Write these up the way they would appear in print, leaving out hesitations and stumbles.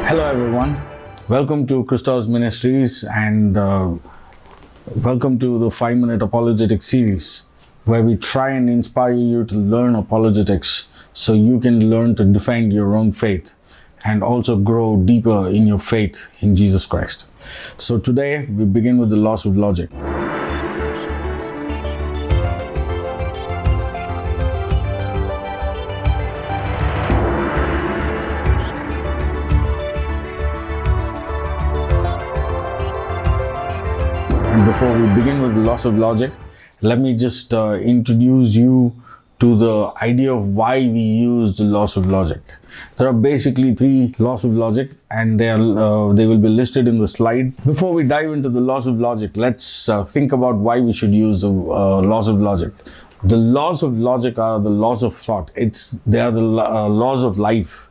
Hello, everyone. Welcome to Christos Ministries and welcome to the 5-Minute Apologetics series, where we try and inspire you to learn apologetics so you can learn to defend your own faith and also grow deeper in your faith in Jesus Christ. So today we begin with the loss of logic. And before we begin with the loss of logic, let me just introduce you to the idea of why we use the loss of logic. There are basically 3 laws of logic, and they will be listed in the slide. Before we dive into the laws of logic, let's think about why we should use the laws of logic. The laws of logic are the laws of thought. They are the laws of life.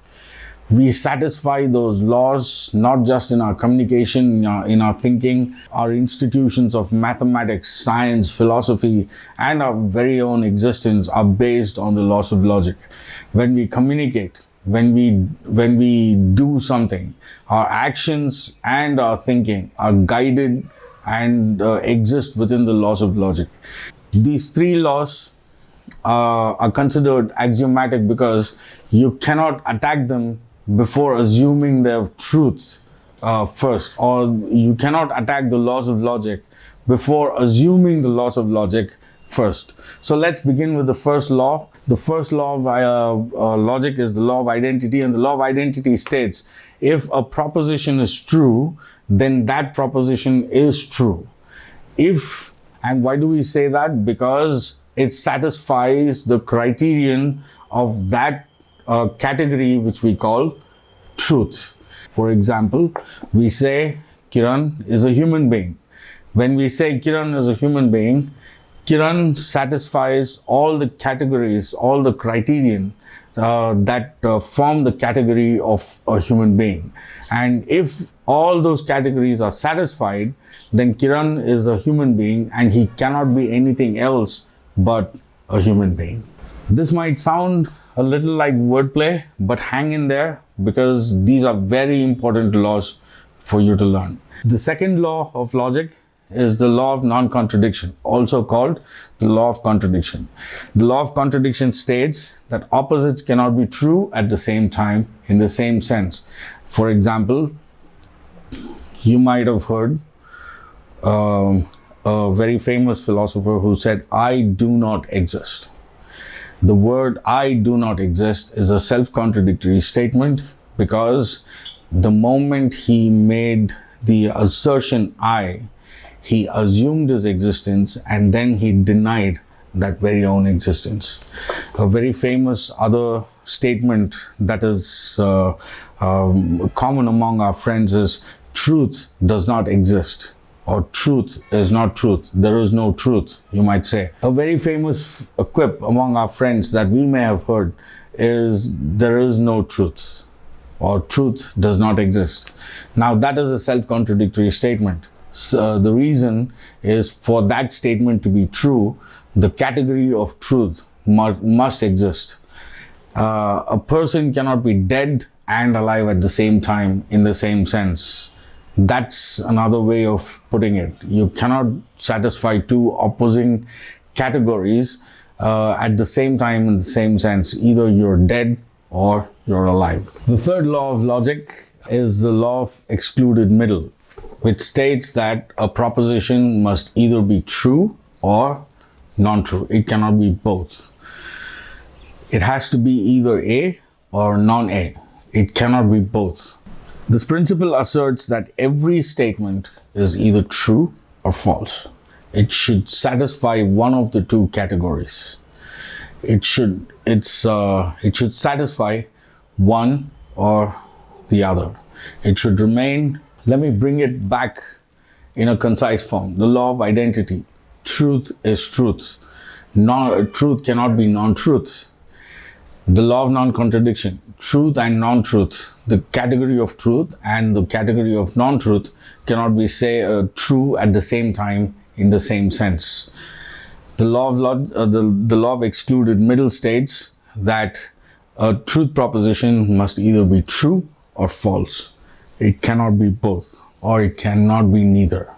We satisfy those laws not just in our communication, in our thinking. Our institutions of mathematics, science, philosophy, and our very own existence are based on the laws of logic. When we communicate, when we do something, our actions and our thinking are guided and exist within the laws of logic. These 3 laws are considered axiomatic because you cannot attack them before assuming their truth first, or you cannot attack the laws of logic before assuming the laws of logic first. So let's begin with the first law. The first law of logic is the law of identity, and the law of identity states if a proposition is true, then that proposition is true. And why do we say that? Because it satisfies the criterion of that category which we call truth. For example, we say Kiran is a human being. When we say Kiran is a human being, Kiran satisfies all the categories, all the criterion that form the category of a human being. And if all those categories are satisfied, then Kiran is a human being and he cannot be anything else but a human being. This might sound a little like wordplay, but hang in there because these are very important laws for you to learn. The second law of logic is the law of non-contradiction, also called the law of contradiction. The law of contradiction states that opposites cannot be true at the same time in the same sense. For example, you might have heard a very famous philosopher who said, "I do not exist." The word "I do not exist" is a self-contradictory statement because the moment he made the assertion "I," he assumed his existence and then he denied that very own existence. A very famous other statement that is common among our friends is "truth does not exist," or "truth is not truth. There is no truth," you might say. A very famous quip among our friends that we may have heard is "there is no truth," or "truth does not exist." Now that is a self-contradictory statement. So the reason is, for that statement to be true, the category of truth must exist. A person cannot be dead and alive at the same time in the same sense. That's another way of putting it. You cannot satisfy 2 opposing categories at the same time in the same sense. Either you're dead or you're alive. The third law of logic is the law of excluded middle, which states that a proposition must either be true or non-true. It cannot be both. It has to be either A or non-A. It cannot be both. This principle asserts that every statement is either true or false. It should satisfy one of the 2 categories. It should satisfy one or the other. It should remain. Let me bring it back in a concise form. The law of identity. Truth is truth. Truth cannot be non-truth. The law of non-contradiction. Truth and non-truth. The category of truth and the category of non-truth cannot be true at the same time in the same sense. The law of excluded middle states that a truth proposition must either be true or false. It cannot be both, or it cannot be neither.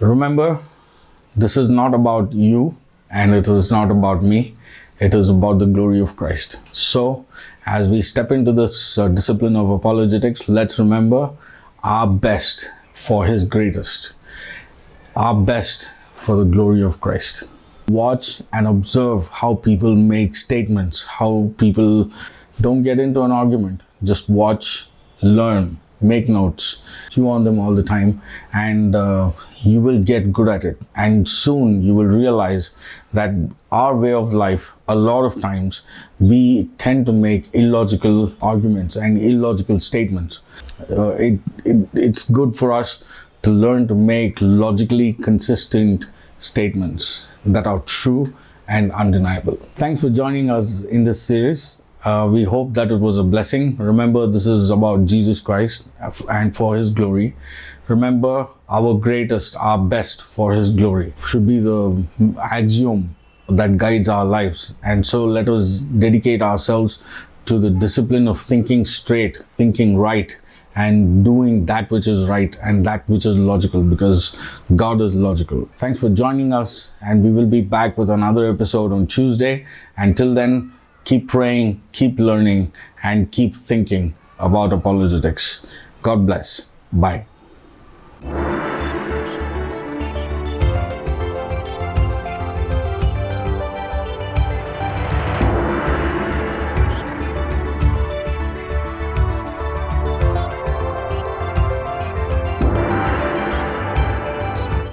Remember, this is not about you and it is not about me. It is about the glory of Christ. So, as we step into this discipline of apologetics, let's remember our best for His greatest, our best for the glory of Christ. Watch and observe how people make statements, how people don't get into an argument. Just watch, learn, make notes, chew on them all the time, and you will get good at it. And soon you will realize that our way of life, a lot of times, we tend to make illogical arguments and illogical statements. It's good for us to learn to make logically consistent statements that are true and undeniable. Thanks for joining us in this series. We hope that it was a blessing. Remember, this is about Jesus Christ and for His glory. Remember, our greatest, our best for His glory should be the axiom that guides our lives. And so let us dedicate ourselves to the discipline of thinking straight, thinking right, and doing that which is right and that which is logical, because God is logical. Thanks for joining us, and we will be back with another episode on Tuesday. Until then, keep praying, keep learning, and keep thinking about apologetics. God bless. Bye.